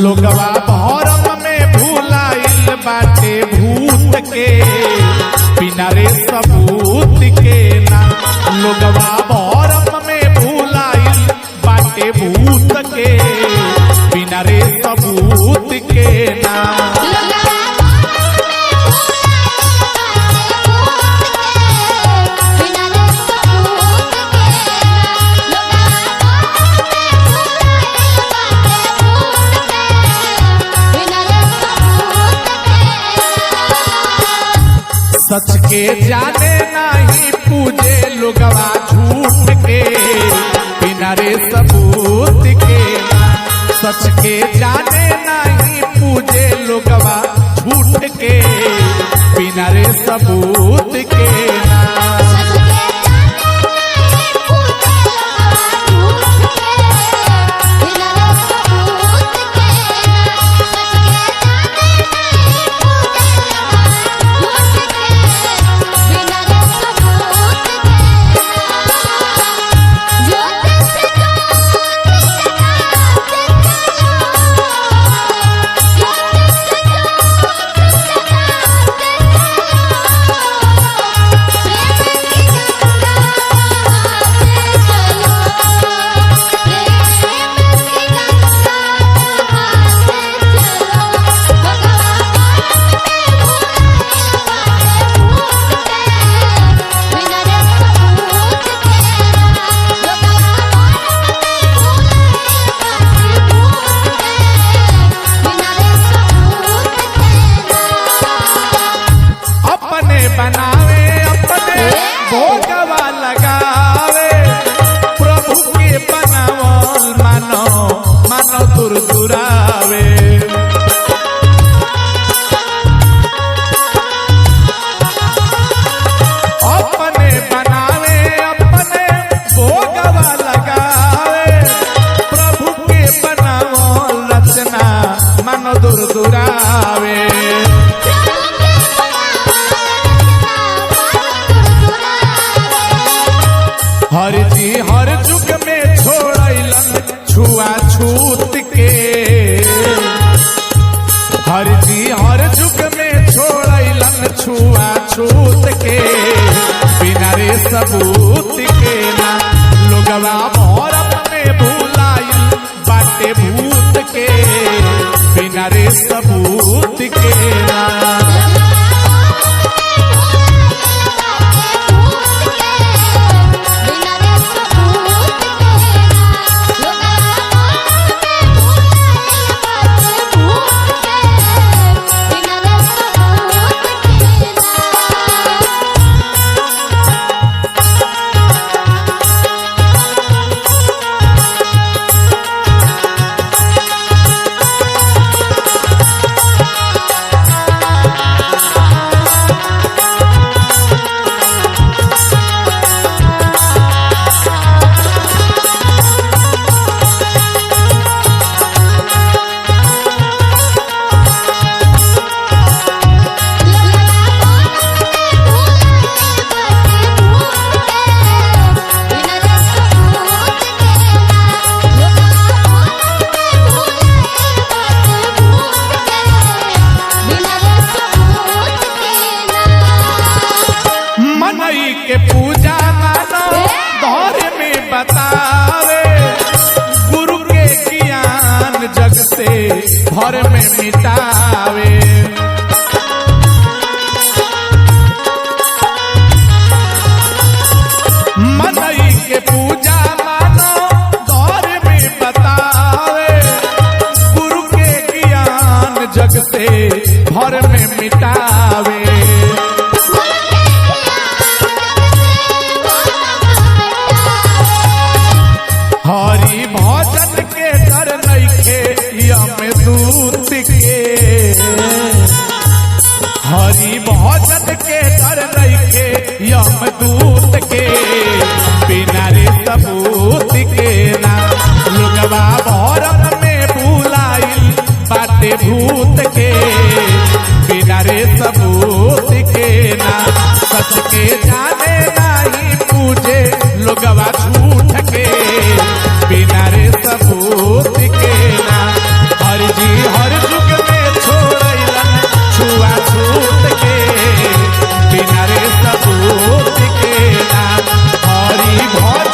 लोगवा भरम में भूलाइल बाटे भूत के बिना रे सबूत के ना। लोगवा भरम में भूलाइल बाटे भूत के बिना रे सबूत के ना। सच के जाने नहीं पूजे लोगवा झूठ के बिना रे सबूत के ना। सच के जाने नहीं पूजे लोगवा झूठ के बिना रे सबूत के ना। बनावे अपने भोगवा लगावे प्रभु के बनावल मानो मानो दूर दुरावे। अपने बनावे अपने भोगवा लगावे प्रभु के बनावल रचना मानो दूर दुरावे। हर जी हर जुग में छोड़लन छुआछूत के। हर जी हर जुग में छोड़लन छुआछूत के बिना रे सबूत के ना। लोगवा भरम में भूलाइल बाटे भूत के बिना रे सबूत के ना। के पूजा मानो घर में बतावे गुरु के ज्ञान जग से घर में मिटावे। मनई के पूजा मानो घर में बतावे गुरु के ज्ञान जग से घर में मिटावे। हरि भजन के डर नइखे यमदूत के। हरि भजन के डर नइखे यमदूत के बिना रे सबूत के ना। लोगवा भरम में भूलाइल बाटे भूत के रे सबूत के ना। सच के जाने नहीं पूजे लोगवा झूठ के, बिना रे सबूत के ना। हर जी हर जुग में छोड़लन छुआछूत के, बिना रे सबूत के ना। हरी भरी